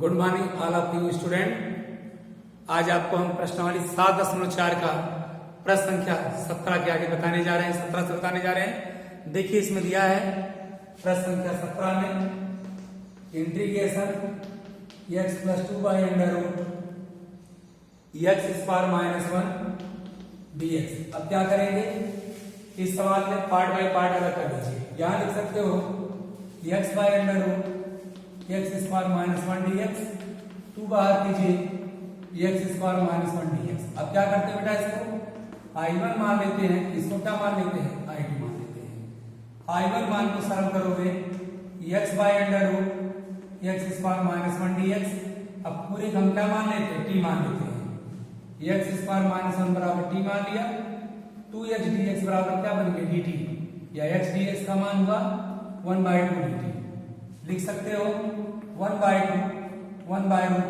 Good morning all of you student. आज आपको हम प्रश्नावली 7.4 का प्रश्न संख्या 17 के आगे बताने जा रहे हैं, 17 से बताने जा रहे हैं। देखिए इसमें दिया है प्रश्न संख्या 17 में integration x plus 2 by under root x square minus 1 dx। अब क्या करेंगे, इस सवाल में पार्ट बाय पार्ट अलग कर दीजिए। यहां लिख सकते हो x by under root x square minus 1 dx, 2 बाहर कीजिए एक्स स्क्वायर माइनस 1 dx। अब क्या करते हैं बेटा, इसको I1 मान लेते हैं, इसको क्या मान लेते हैं, I2 मान लेते हैं। I1 मान को सरल करोगे x by under root x square minus 1 dx। अब पूरे हम क्या मान लेते हैं, t मान लेते हैं। एक्स स्क्वायर माइनस 1 बराबर t मान लिया, 2x dx बराबर क्या बन गया, dt, या x dx का मान हुआ 1/2 dt। लिख सकते हो 1/2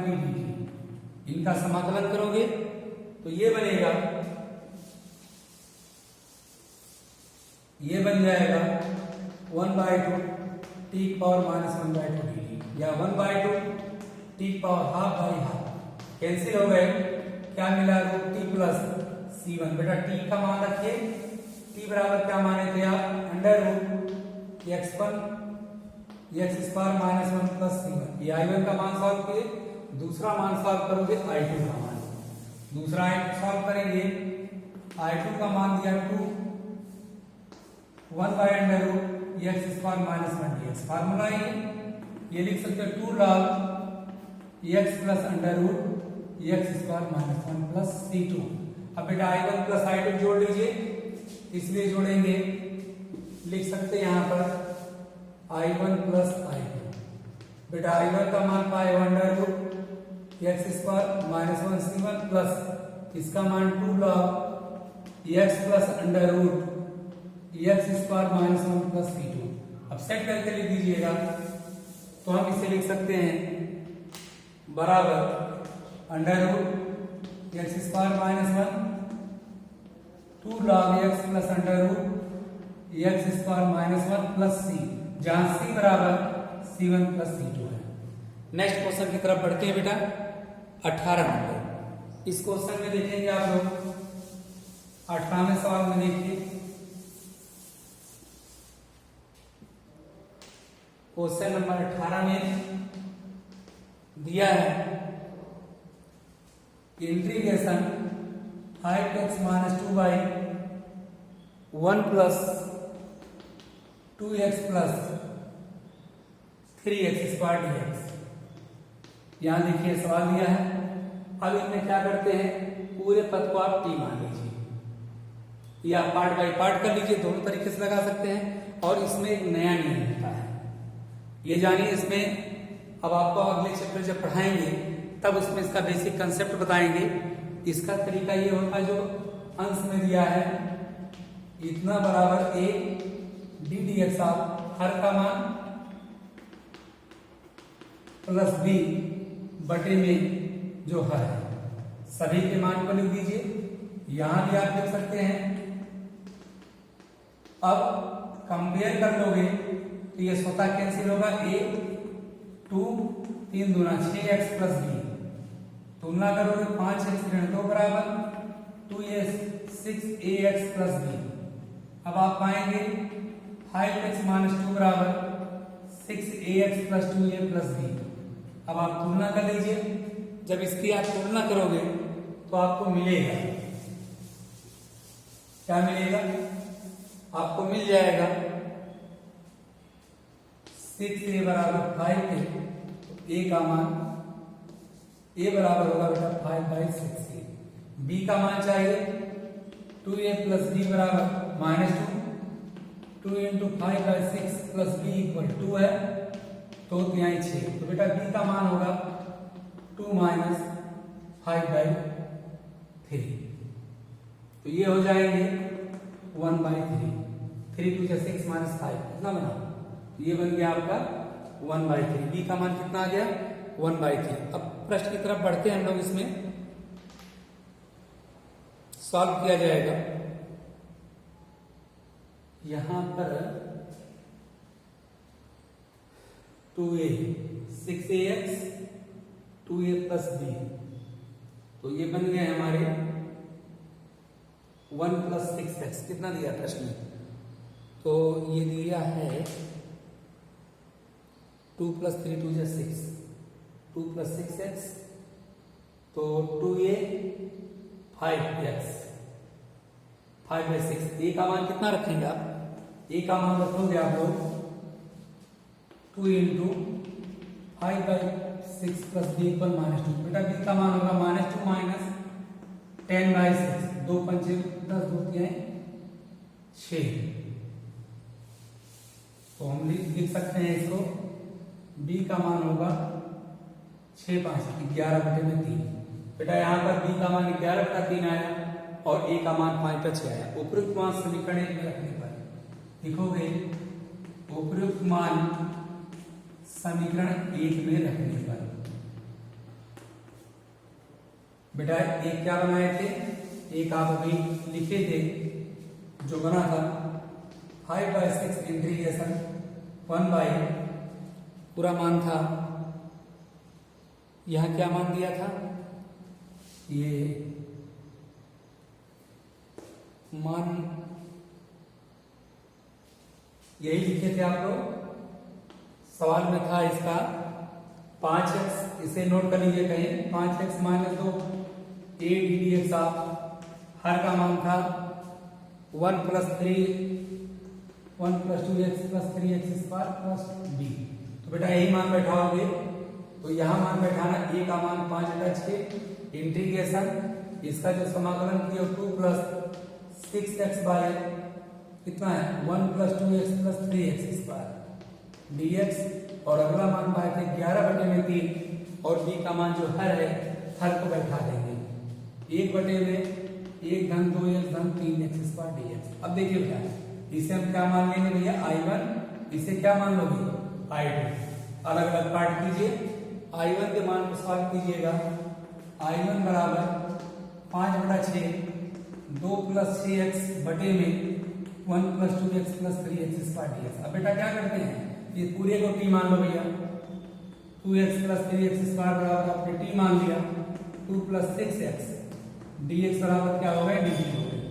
dt। इनका समाकलन करोगे तो ये बनेगा, ये बन जाएगा 1/2 t पावर माइनस 1/2 dt, या 1/2 t power half by half. Cancel हो गए, क्या मिला, रूट t प्लस c1। बेटा t का मान रखिए, t बराबर क्या माने थे आप, under root x square minus 1 plus c1। ये I1 का मान सॉल्व किए, दूसरा मान सॉल्व करोगे I2 का मान। दूसरा सॉल्व करेंगे, I2 का मान दिया 2 1 by under root x square minus 1 dx। Formula ये लिख सकते हो 2 log x plus under root x square minus 1 plus c2। अब बेटा I1 प्लस I2 जोड़ लीजिए, इसलिए जोड़ेंगे, लिख सकते हैं यहां पर I1 प्लस I2। बेटा I1 का मान पाए under root x square minus 1 c1 plus इसका मान 2 log x plus under root x square minus 1 plus c2। अब सेट करके लिख दीजिएगा, तो हम इसे लिख सकते हैं बराबर under root x square minus 1 2 log x plus under root x square minus 1 plus c, जहां c बराबर c1 प्लस c2 है। नेक्स्ट क्वेश्चन की तरफ बढ़ते हैं बेटा, 18 नंबर। इस क्वेश्चन में देखेंगे आप लोग 18वें सवाल में देखिए, क्वेश्चन नंबर 18 में दिया है integration 5x minus 2 by 1 plus 2x plus 3x square dx। यहां देखिए सवाल दिया है। अब इनमें क्या करते हैं, पूरे पद को आप t मान लीजिए, या पार्ट बाय पार्ट कर लीजिए, दोनों तरीके से लगा सकते हैं। और इसमें एक नया नियम होता है, ये जानिए। इसमें अब आपको अगले चैप्टर जब पढ़ाएंगे तब उसमें इसका बेसिक कंसेप्ट बताएंगे। इसका तरीका ये होगा, जो अंश में दिया है इतना बराबर a ddx, आप हर का मान प्लस b बटे में जो है सभी के मान को लिख दीजिए। यहां भी आप लिख सकते हैं। अब कंपेयर कर लोगे तो ये स्वतः कैंसिल होगा, a 2 3 दूना 6x प्लस b, तुलना करोगे 5x ऋण 2 बराबर 2a 6ax प्लस b। अब आप पाएंगे 5x माइनस 2 बराबर 6ax plus 2a plus b। अब आप तुलना कर लीजिए, जब इसकी आप तुलना करोगे तो आपको मिलेगा, क्या मिलेगा, आपको मिल जाएगा 6a बराबर 5 है, तो a का मान a बराबर होगा बेटा 5/6a। b का मान चाहिए 2a प्लस b बराबर -2, 2 इंटू 5/6 प्लस b इक्वल 2 है, तो यहाँ 6। तो बेटा b का मान होगा 2 माइनस 5/3, तो ये हो जाएंगे 1/3। 3 2 6 माइनस 5 कितना बना, तो ये बन गया आपका 1/3। b का मान कितना आ गया, 1/3। अब प्रश्न की तरफ बढ़ते हैं हम लोग, इसमें सॉल्व किया जाएगा। यहां पर 2a 6ax 2a plus b, तो ये बन गए हमारे 1 प्लस 6x। कितना दिया प्रश्न में? तो ये दिया है 2 प्लस 3 2 जा 6, 2 प्लस 6x, तो 2a 5x, 5/6। a का मान कितना रखेंगे आप? a का मान रखोगे आप लोग 2 इंटू 5/6 प्लस b पर -2। बेटा b का मान होगा -2 माइनस 10/6, 2 पंचे 10, 2 तिहाई 6। तो हम लिख सकते हैं इसको, b का मान होगा 6×5 11/3। बेटा यहाँ पर b का मान 11/3 आया और a का मान 5/6 आया। उपयुक्त मान समीकरण एक में रखने पर लिखोगे, उपयुक्त मान समीकरण 1 में रखने पर। बेटा एक क्या बनाए थे? एक आप अभी लिखे थे जो बना था 5/6 इंटीग्रेशन 1 बाई, पूरा मान था, यहां क्या मान दिया था? ये मान यही लिखे थे आप लोग, सवाल में था इसका 5x, इसे नोट कर लीजिए कहीं, 5x माइनस 2 a dx आप हर का मान था 1 plus 2x plus 3x square plus b। तो बेटा यही मान बैठाओगे, तो यहाँ मान बैठाना, a का मान 5/6 इंटीग्रेशन, इसका जो समाकलन किया 2 प्लस 6x बाय कितना है 1 plus 2x plus 3x square dx, और अगला मान पाए थे 11/3, और b का मान जो हर है, हर को बैठा देंगे 1/1 घन 2x घन 3x स्क्वायर dx। अब देखिए बेटा, इसे हम क्या मान लेंगे भैया I1, इसे क्या मान लोगे I2। अलग अलग पार्ट कीजिए, I1 के मान को सॉल्व कीजिएगा। I1 बराबर 5/6 2 प्लस 6x बटे में 1 plus 2x plus 3x square dx। अब बेटा क्या करते हैं, ये पूरे को t मान लो भैया, 2x प्लस 3x स्क्वायर बराबर आपने t मान लिया, 2 प्लस 6x dx बराबर क्या हो गया dt हो गया।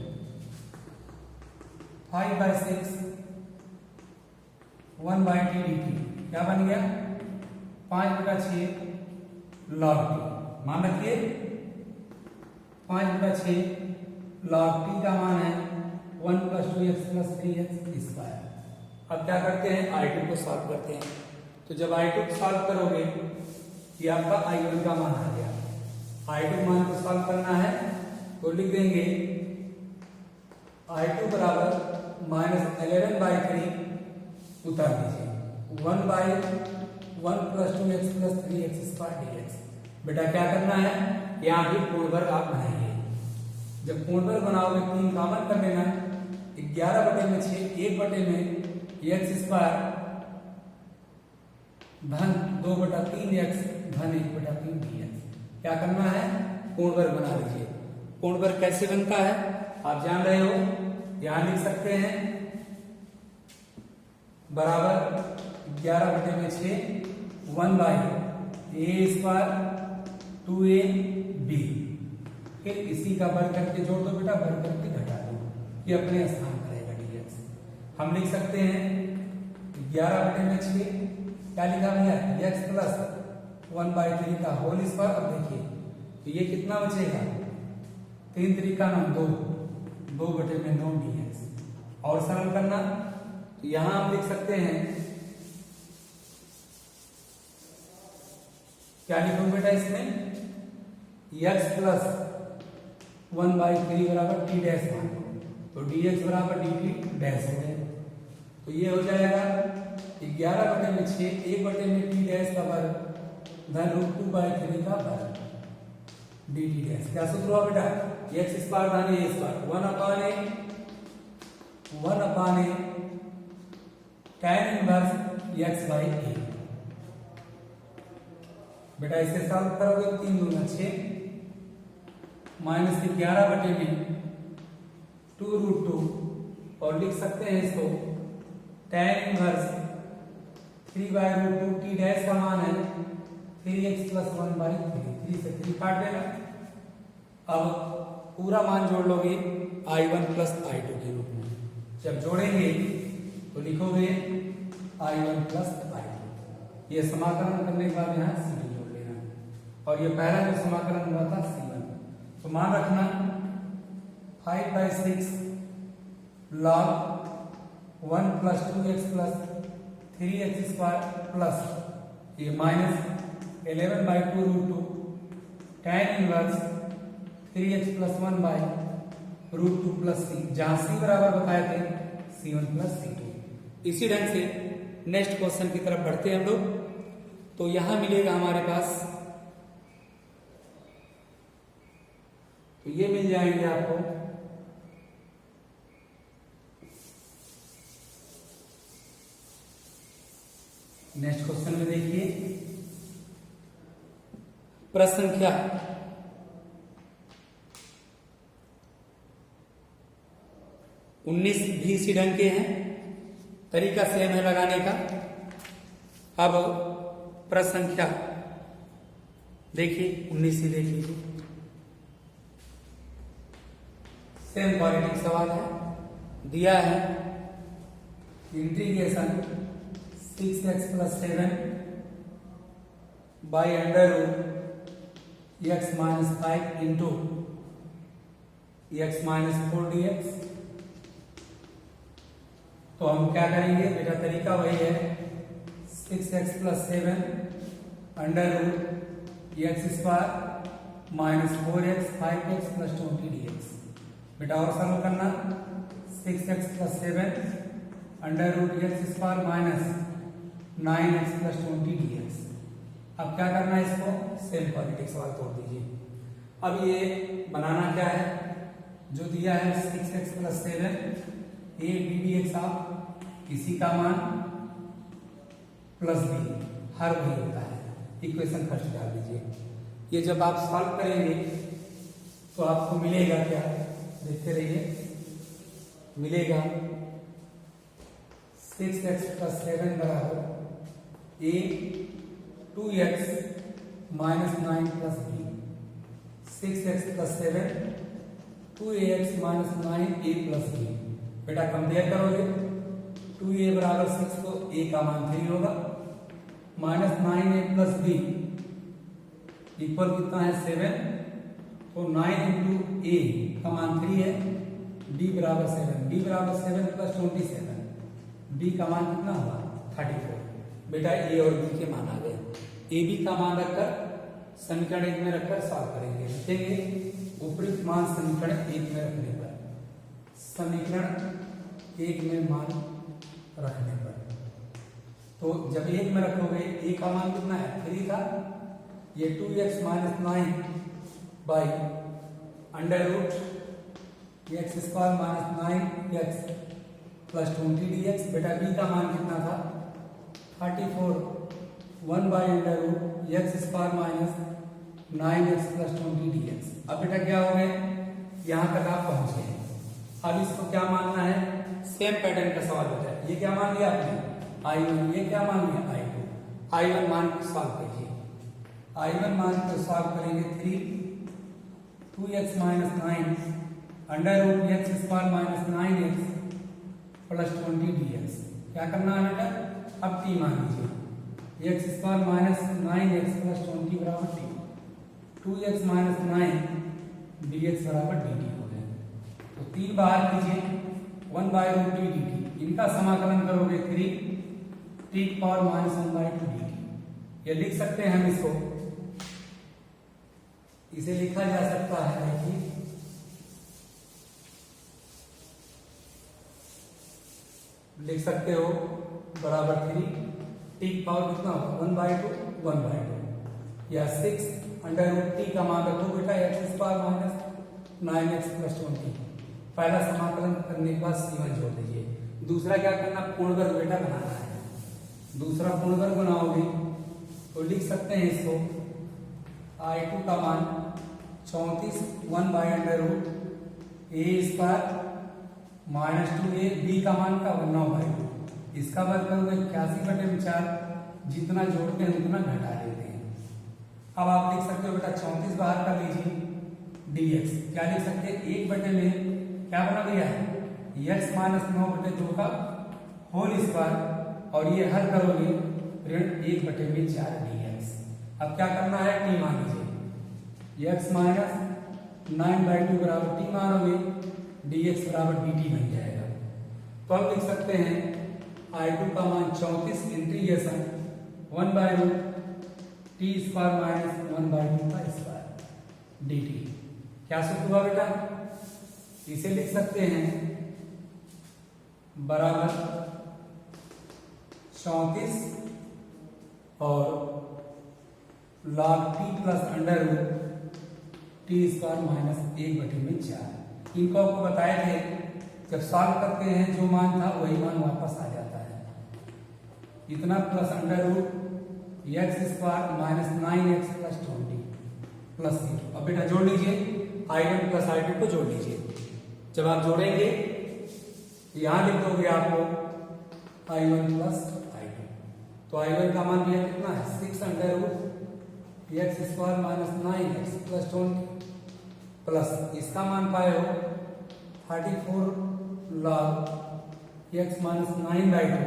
5/6 1/t dt क्या बन गया 5/6 log t। मान रखिए 5/6 log t का मान है 1 plus 2x plus 3x square. अब क्या करते हैं, I2 को सॉल्व करते हैं। तो जब I2 को सॉल्व करोगे, ये आपका I1 का मान आ गया। I2 मान को सॉल्व करना है तो लिख देंगे I2 बराबर -11/3, उतार दीजिए 1/1 plus 2x plus 3x square dx। बेटा क्या करना है, यहाँ भी कोण आप बनाएंगे। जब कोण बनाओगे 3 कॉमन कर लेना, 11/6 1/में x स्क्वायर धन 2/3x धन 1/3 dx। क्या करना है, कोण बना लीजिए। कोण कैसे बनता है आप जान रहे हो, यहां लिख सकते हैं बराबर 11/6 1/a स्क्वायर 2ab। फिर इसी का वर्ग करके जोड़ दो बेटा, वर्ग करके घटा दो, ये अपने स्थान करेगा dx। हम लिख सकते हैं 11/6 क्या लिखा भैया x प्लस 1/3 का होल स्क्वायर। अब देखिए तो ये कितना बचेगा, 3 3 9 2/9 dx। और सरल करना तो यहां हम लिख सकते हैं, क्या लिखोगे बेटा इसमें, x प्लस 1/3 बराबर t डैश मान लो, तो dx बराबर dt डैश हो गया। तो ये हो जाएगा 11/6 1/में t डैश का वर्ग धन √2/3 का वर्ग dt डैश। क्या सूत्र हुआ बेटा, x स्क्वायर धन a square 1/a tan inverse x/a। बेटा इसे सॉल्व करोगे 3 दूना 6 माइनस 11/में 2√2, और लिख सकते हैं इसको tan इनवर्स 3/√2 t डैश का मान है 3x प्लस 1/3, 3 से 3 काट देना। अब पूरा मान जोड़ लोगे I1 प्लस I2 के रूप में। जब जोड़ेंगे तो लिखोगे I1 प्लस I2। ये समाकलन करने के बाद यहाँ C2 जोड़ लेना, और ये पहला जो समाकलन हुआ था C1। तो मान रखना 5/6 log 1 plus 2x plus 3x square plus ये minus 11/2 root 2 tan inverse 3x plus 1/√2 plus c, जहां c बराबर बताए थे C1 प्लस C2। इसी ढंग से नेक्स्ट क्वेश्चन की तरफ बढ़ते हैं हम लोग। तो यहां मिलेगा हमारे पास, तो ये मिल जाएंगे आपको नेक्स्ट क्वेश्चन में। देखिए प्रश्न संख्या 19 भी इसी ढंग के हैं, तरीका सेम है लगाने का। अब प्रश्न संख्या देखिए 19 ही देख लीजिए, सेम क्वालिटी सवाल है। दिया है integration 6x plus 7 by under root x minus 5 into x minus 4 dx। तो हम क्या करेंगे बेटा, तरीका वही है 6x plus 7 under root x square minus 4x 5x plus 20 dx। बेटा और सरल करना 6x plus 7 under root x square minus 9x plus 20 dx। अब क्या करना है, इसको सेम क्वालिटी सवाल तोड़ दीजिए। अब ये बनाना क्या है, जो दिया है 6x प्लस 7 a dx आप किसी का मान प्लस b हर वही होता है। इक्वेशन फर्स्ट डाल दीजिए। ये जब आप सॉल्व करेंगे तो आपको मिलेगा क्या, देखते रहिए, मिलेगा 6x प्लस 7 बराबर a 2x minus 9 plus b। 6x plus 7 2ax minus 9a plus b। बेटा कंपेयर करोगे 2a बराबर 6 तो a का मान 3 होगा, minus 9a plus b equal कितना है 7, तो 9 इंटू a का मान 3 है, b बराबर 7, b बराबर 7 प्लस 27, b का मान कितना हुआ 34। बेटा a और b के मान आ गए। a b का मान रखकर समीकरण 1 में रखकर सॉल्व करेंगे। लिखेंगे उपयुक्त मान समीकरण 1 में रखने पर, समीकरण 1 में मान रखने पर, तो जब 1 में रखोगे a का मान कितना है 3 था, ये 2x minus 9 by under root x square minus 9x plus 20 dx। बेटा b का मान कितना था 34, 1 by under root x square minus 9x plus 20 dx। अब बेटा क्या हो गए, यहां तक आप पहुंचे हैं। अब इसको क्या मानना है, सेम पैटर्न का सवाल होता है। ये क्या मान लिया आपने I1, ये क्या मान लिया I2। I1 मान को सॉल्व कीजिए। I1 मान को सॉल्व करेंगे 3 2x minus 9 under root x square minus 9x plus 20 dx। क्या करना है बेटा, अब t मान लीजिए, x square minus 9x plus 20 बराबर t, 2x माइनस 9 dx बराबर dt हो गया। तो 3 बाहर कीजिए 1 बाई रूट टी dt, इनका समाकलन करोगे 3 t power minus 1 by 2 dt। ये लिख सकते हैं हम इसको, इसे लिखा जा सकता है, देखिए लिख सकते हो बराबर 3 t पावर कितना होगा 1 बाई 2 1 बाई 2 या 6 अंडर रूट t का मान रखो बेटा x square minus 9x plus 20। पहला समाकलन करने के बाद c1 जोड़ दीजिए। दूसरा क्या करना, पूर्णवर्ग बेटा बनाना है। दूसरा पूर्णवर्ग बनाओगे तो लिख सकते हैं इसको I2 का मान 34 1 by under root a square minus 2a, b का मान का 9 बाई 2। इसका वर्ग करोगे 81/4, जितना जोड़ते हैं उतना घटा देते हैं। अब आप लिख सकते हो बेटा 34 बाहर कर लीजिए dx, क्या लिख सकते हैं 1 बटे में क्या बना भैया x माइनस 9/2 का होल स्क्वायर और ये हल करोगे ऋण 1 बटे में 4 dx। अब क्या करना है t मान लीजिए x माइनस 9/2 बराबर t मानोगे dx बराबर dt बन जाएगा। तो हम लिख सकते हैं I2 का मान 34 इंटीग्रेशन 1/रूट टी स्क्वायर माइनस 1/2 का स्क्वायर dt। क्या सूत्र हुआ बेटा, इसे लिख सकते हैं बराबर 34 और log t plus under root t square minus 1/4। इनको आपको बताए थे जब सॉल्व करते हैं जो मान था वही मान वापस आ जाता है, इतना plus under root x square minus 9x plus 20 plus 0। अब बेटा जोड़ लीजिए I1 प्लस I2 को जोड़ लीजिए। जब आप जोड़ेंगे यहां लिख दोगे आपको I1 प्लस I2, तो I1 का मान यह कितना है 6 under root x square minus 9x plus 20 plus इसका मान पाए हो 34 log x माइनस 9/2।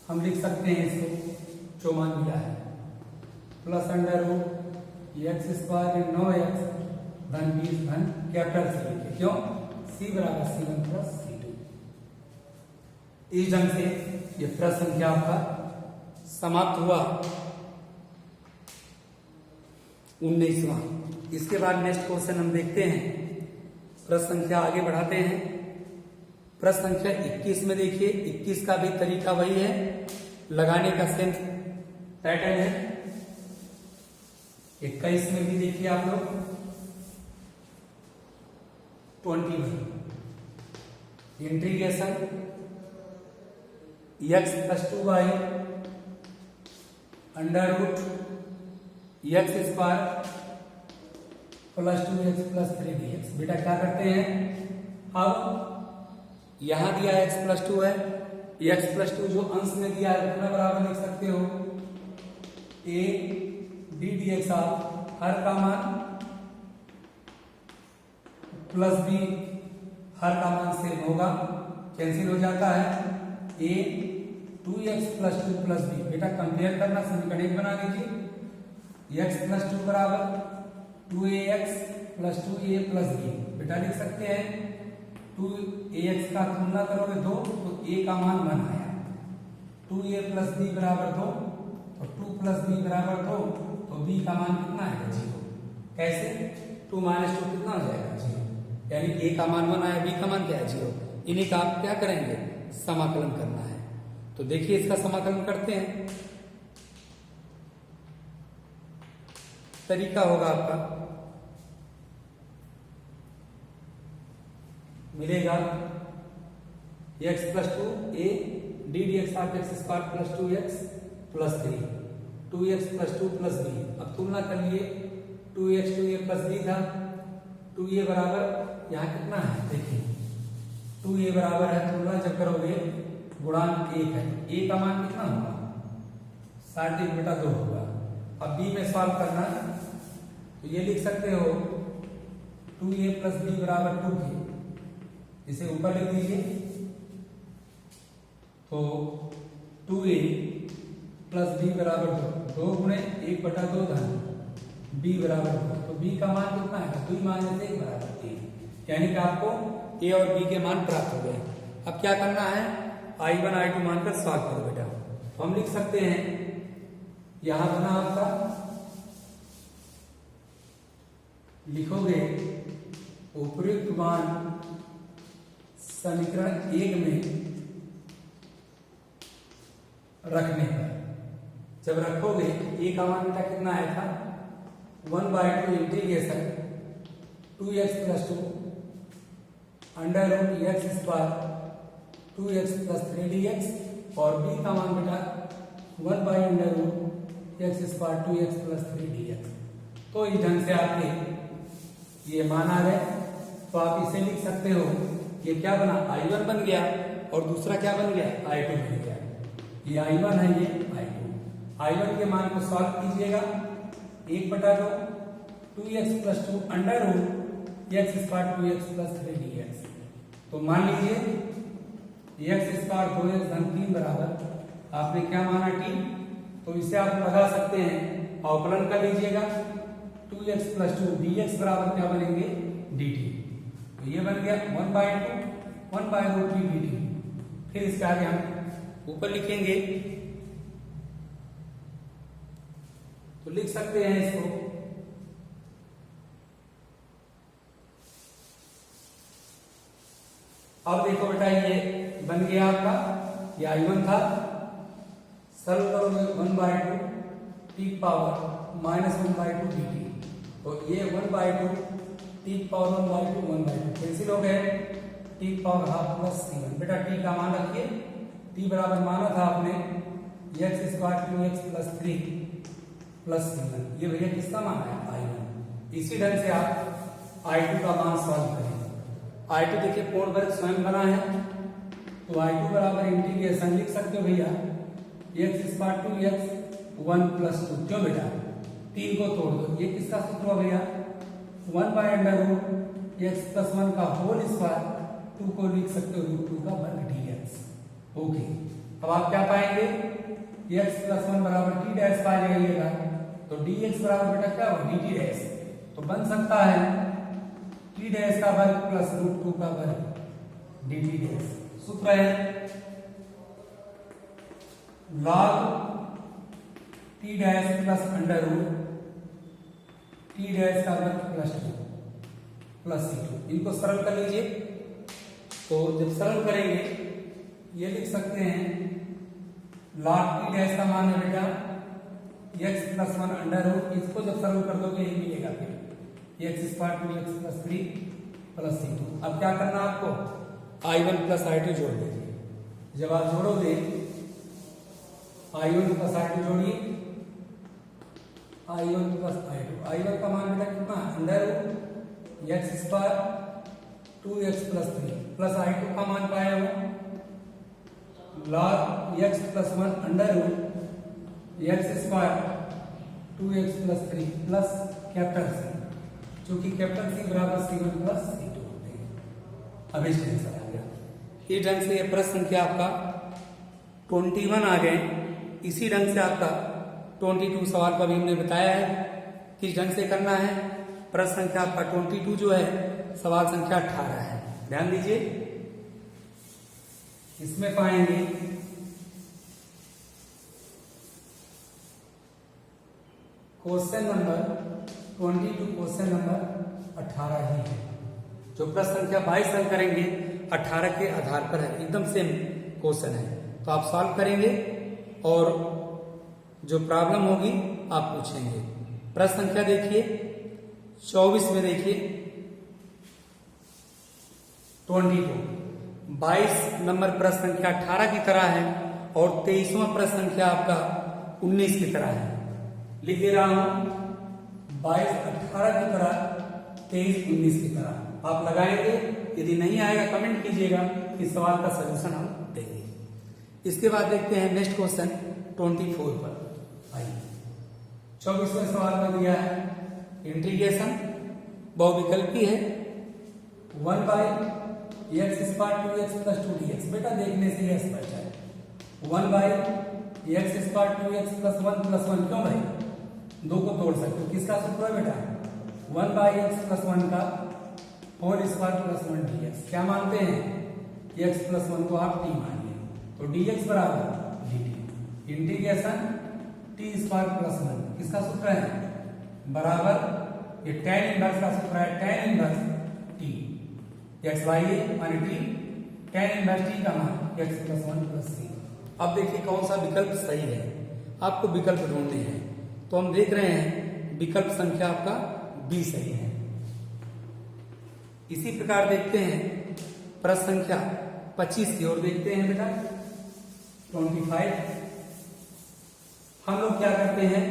हम लिख सकते हैं इसको जो मान दिया है plus under root x square 9x धन 20 धन कैपिटल सी लिखे, क्यों c बराबर c1 प्लस c2। इस ढंग से ये प्रश्न संख्या आपका समाप्त हुआ 19वां। इसके बाद नेक्स्ट क्वेश्चन हम देखते हैं, प्रश्न संख्या आगे बढ़ाते हैं। प्रश्न संख्या 21 में देखिए 21 का भी तरीका वही है, लगाने का सेम पैटर्न है। 21 में भी देखिए आप लोग 21 integration x plus 2y under root x square plus 2x plus 3dx। बेटा क्या करते हैं, अब यहां दिया x प्लस 2 है, x प्लस 2 जो अंश में दिया है उतना बराबर लिख सकते हो a d dx of her का मान प्लस b हर का मान सेम होगा, कैंसिल हो जाता है a 2x plus 2 plus b। बेटा कंपेयर करना, समीकरण एक बना लीजिए x प्लस 2 बराबर 2ax plus 2a plus b। बेटा लिख सकते हैं 2ax का तुलना करोगे 2 तो a का मान 1 आया, 2a प्लस b बराबर 2 तो 2 प्लस b बराबर 2 तो b का मान कितना है 0। कैसे 2 माइनस 2 कितना हो जाएगा 0, यानी a का मान 1 आया, b का मान क्या है 0। इन्हीं का आप क्या करेंगे समाकलन करना है। तो देखिए इसका समाकलन करते हैं, तरीका होगा आपका मिलेगा x plus 2 a D D x of x square plus 2x plus 3 2x plus 2 plus b। अब तुलना कर लिए 2x 2a प्लस b था, 2a बराबर यहाँ कितना है देखिए 2a बराबर है, तुलना जब करोगे गुणांक 1 है, a का मान कितना होगा 60 बेटा 2 होगा। अब b में सॉल्व करना तो ये लिख सकते हो 2a प्लस b बराबर 2k, इसे ऊपर लिख दीजिए तो 2a प्लस b बराबर 2 गुणे 1/2 धन b बराबर 2, तो b का मान कितना है 2 माइनस 1 बराबर 3, यानी कि आपको a और b के मान प्राप्त हो गए। अब क्या करना है I1 I2 मानकर सॉल्व करो बेटा। तो हम लिख सकते हैं यहां बना आपका, लिखोगे उपयुक्त मान समीकरण 1 में रखने पर, जब रखोगे a का मान बेटा कितना आया था 1/2 integration 2x plus 2 under root x square 2x plus 3dx और b का मान बेटा 1/√x square 2x plus 3dx। तो इस ढंग से आपके ये मान आ गए, तो आप इसे लिख सकते हो, ये क्या बना I1 बन गया और दूसरा क्या बन गया I2 बन गया। ये I1 है, ये I2। I1 के मान को सॉल्व कीजिएगा 1/2 2x+2 under root x square 2x+3 dx। तो मान लीजिए x स्क्वायर 2x धन 3 बराबर आपने क्या माना t, तो इसे आप लगा सकते हैं, अवकलन कर लीजिएगा 2x+2 dx बराबर क्या बनेंगे dt। तो ये बन गया 1/2 dt। फिर इसके आगे हम ऊपर लिखेंगे, तो लिख सकते हैं इसको अब देखो बेटा ये बन गया आपका, ये I1 था, सरल करोगे 1/2 t पावर -1/2 dt। तो ये 1/2 t पावर 1/2 कैंसिल हो गए, t power half plus c1। बेटा t का मान रखिए, t बराबर माना था आपने x square 2x+3 plus c1। ये भैया किसका मान है I1। इसी ढंग से आप I2 का मान सॉल्व करें। I2 देखिए पूर्ण वर्ग स्वयं बना है, तो I2 बराबर इंटीग्रेशन लिख सकते हो भैया x स्क्वायर 2x 1+2। क्यों बेटा 3 को तोड़ दो, ये किसका सूत्र हो भैया 1/√x + 1 का होल स्क्वायर, 2 को लिख सकते हो √2 का वर्ग dx। ओके, अब आप क्या पाएंगे x + 1 बराबर t डैश पा जाइएगा, तो dx बराबर बेटा क्या होगा dt डैश। तो बन सकता है t डैश का वर्ग प्लस √2 का वर्ग dt डैश। सूत्र है log t dash plus under root t dash का वर्ग प्लस 2 प्लस c2। इनको सरल कर लीजिए, तो जब सरल करेंगे ये लिख सकते हैं log t डैश का मान है बेटा x + 1 अंडर रूट, इसको जब सरल कर दोगे यही मिलेगा, फिर x square 2x+3 plus c2। अब क्या करना आपको I1 + I2 जोड़ दीजिए। जब आप जोड़ोगे I1 + I2 जोड़िए, I1 + I2, I1 का मान बेटा कितना under root x square 2x+3 plus I2 का मान पाए हो log x + 1 under root x square 2x+3 plus capital C, क्योंकि कैपिटल C बराबर C1 + C2 होते हैं। अब इस ढंग से आ गया, इस ढंग से ये प्रश्न संख्या आपका 21 आ गए। इसी ढंग से आपका 22 सवाल का भी हमने बताया है किस ढंग से करना है। प्रश्न संख्या आपका 22 जो है सवाल संख्या 18 है, ध्यान दीजिए। इसमें पाएंगे क्वेश्चन नंबर 22, क्वेश्चन नंबर 18 ही है। जो प्रश्न संख्या 22 हल करेंगे 18 के आधार पर है, एकदम सेम क्वेश्चन है। तो आप सॉल्व करेंगे और जो प्रॉब्लम होगी आप पूछेंगे। प्रश्न संख्या देखिए 24 में देखिए 22 नंबर प्रश्न संख्या 18 की तरह है और 23वां प्रश्न संख्या आपका 19 की तरह है। लिख दे रहा हूं 22 18 की तरह 23 19 की तरह आप लगाएंगे। यदि नहीं आएगा कमेंट कीजिएगा, इस सवाल का सलूशन हम देंगे। इसके बाद देखते हैं नेक्स्ट क्वेश्चन 24 पर। आइए 24वें सवाल में दिया है इंटीग्रेशन बहुविकल्पी है 1/x² 2x+2 dx। बेटा देखने से यह स्पष्ट है 1/x² 2x + 1 + 1। क्यों भाई दो को तोड़ सकते हो, किसका सूत्र है बेटा 1/x + 1 का होल स्क्वायर प्लस 1 dx। क्या मानते हैं x + 1 को आप t मानिए, तो dx बराबर dt इंटीग्रेशन t² + 1 किसका सूत्र है बराबर ये tan इनवर्स का सूत्र है tan inverse t x by a माने t tan इनवर्स t का मान x + 1 + c। अब देखिए कौन सा विकल्प सही है, आपको विकल्प ढूंढने हैं। तो हम देख रहे हैं विकल्प संख्या आपका B सही है। इसी प्रकार देखते हैं प्रश्न संख्या 25 की ओर देखते हैं बेटा 25। हम लोग क्या करते हैं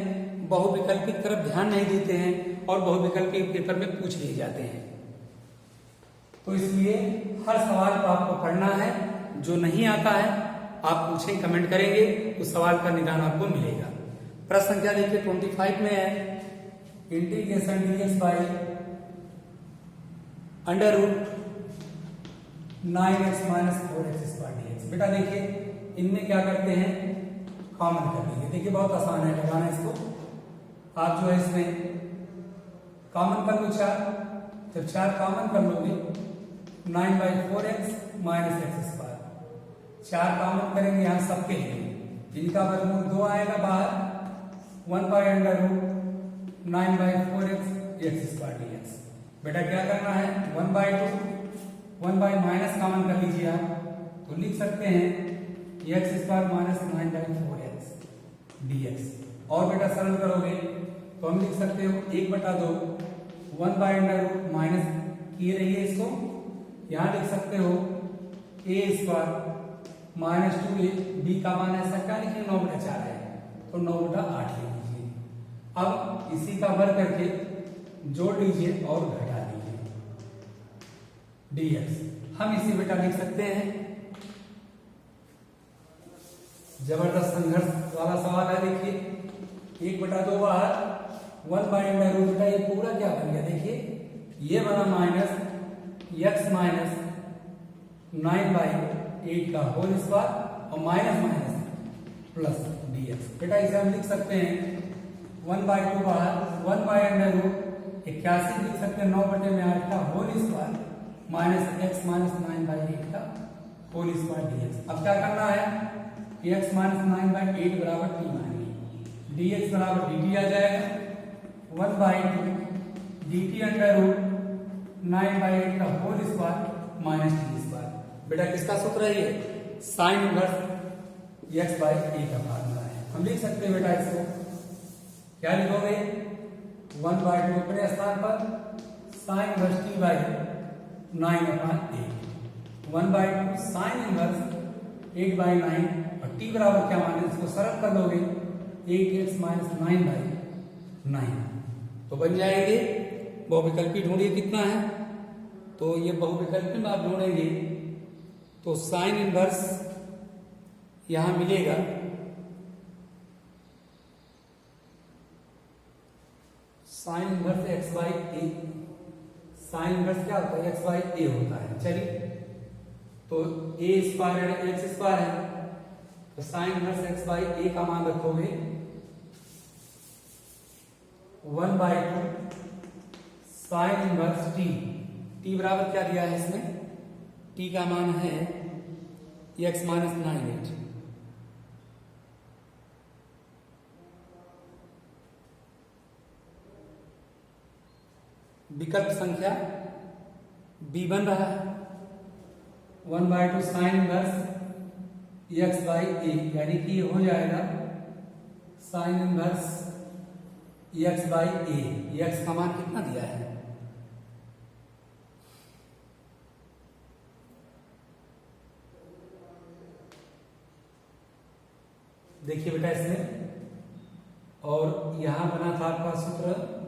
बहुविकल्पी की तरफ ध्यान नहीं देते हैं और बहुविकल्पी पेपर में पूछ लिए जाते हैं। तो इसलिए हर सवाल को आपको पढ़ना है, जो नहीं आता है आप पूछें कमेंट करेंगे उस सवाल का निदान आपको मिलेगा। प्रश्न संख्या देखिए 25 में है integration dx by under root 9x minus 4x square dx। बेटा देखिए इनमें क्या करते हैं, कॉमन कर लीजिए। देखिए बहुत आसान है लगाना इसको। आप जो है इसमें कॉमन कर लो 4, जब 4 कॉमन कर लोगे 9/4x minus x square, 4 common करेंगे यहाँ सबके लिए, इनका वर्गमूल 2 आएगा बाहर, 1/√9/4x x स्क्वायर dx। बेटा क्या करना है, 1/2 1 माइनस कॉमन कर लीजिए आप, तो लिख सकते हैं x square minus 9/4x dx। और बेटा सरल करोगे तो हम लिख सकते हो 1/2 1/√, माइनस किए रहिए इसको, यहां लिख सकते हो a square minus 2a, b का मान ऐसा क्या लिखिए 9/4 है, तो 9/8 लिख लीजिए। अब इसी का वर्ग करके जोड़ लीजिए और घटा लीजिए dx। हम इसी बेटा लिख सकते हैं, जबरदस्त संघर्ष वाला सवाल है। देखिए 1/2 बाहर, 1/√, बेटा ये पूरा क्या बन गया, देखिए ये बना माइनस x माइनस 9/8 का होल स्क्वायर और माइनस माइनस प्लस dx। बेटा इसे हम लिख सकते हैं 1/2 बाहर, 1/√, 81 लिख सकते हैं 9/8 का whole square minus x minus 9/8 का होल स्क्वायर dx। अब क्या करना है, x माइनस 9/8 बराबर t मानेंगे, dx बराबर dt आ जाएगा, 1/2 dt अंडर रूट 9/8 का whole square minus t square. बेटा किसका सूत्र है ये, साइन इनवर्स x/a का फार्मूला है। हम लिख सकते हैं बेटा इसको, क्या लिखोगे, 1/2 अपने स्थान पर, sine inverse t/9/8, 1/2 sine inverse 8/9 और t बराबर क्या माने, इसको सरल कर लोगे 8x माइनस 9/9, तो बन जाएंगे। बहुविकल्पी ढूंढिए कितना है, तो ये बहुविकल्पी में आप ढूंढेंगे तो साइन इनवर्स यहां मिलेगा sine inverse x/a। Sine inverse क्या होता है, x/a होता है। चलिए तो a स्क्वायर x स्क्वायर है, तो साइन इनवर्स x/a का मान रखोगे 1/2 साइन इनवर्स t बराबर क्या दिया है इसमें, t का मान है x माइनस 9/8। विकल्प संख्या b बन रहा है 1/2 साइन इनवर्स x/a, यानी कि ये हो जाएगा साइन इनवर्स x/a। x का मान कितना दिया है, देखिए बेटा इसमें, और यहां बना था आपका सूत्र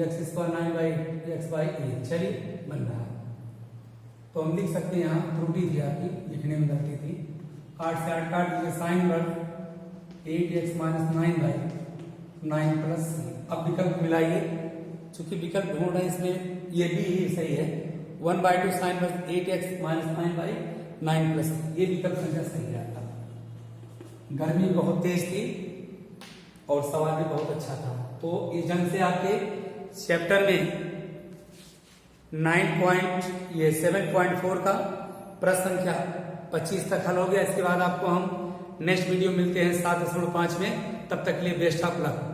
x स्क्वायर 9/8 x/a। चलिए बन रहा है, तो हम लिख सकते हैं, यहाँ त्रुटि थी आपकी, लिखने में गलती थी, 8 से 8 काट दीजिए, साइन वर्ग 8x माइनस 9/9 प्लस। अब विकल्प मिलाइए, चूंकि विकल्प ढूंढ रहे हैं इसमें ये भी ही सही है, 1/2 साइन वर्ग 8x माइनस 9/9 प्लस, ये विकल्प संख्या सही है आपका। गर्मी बहुत तेज थी और सवाल भी बहुत अच्छा था, तो इस ढंग से आपके चैप्टर में 7.4 का प्रश्न संख्या 25 तक हल हो गया। इसके बाद आपको हम नेक्स्ट वीडियो मिलते हैं 7.5 में, तब तक के लिए बेस्ट ऑफ लक।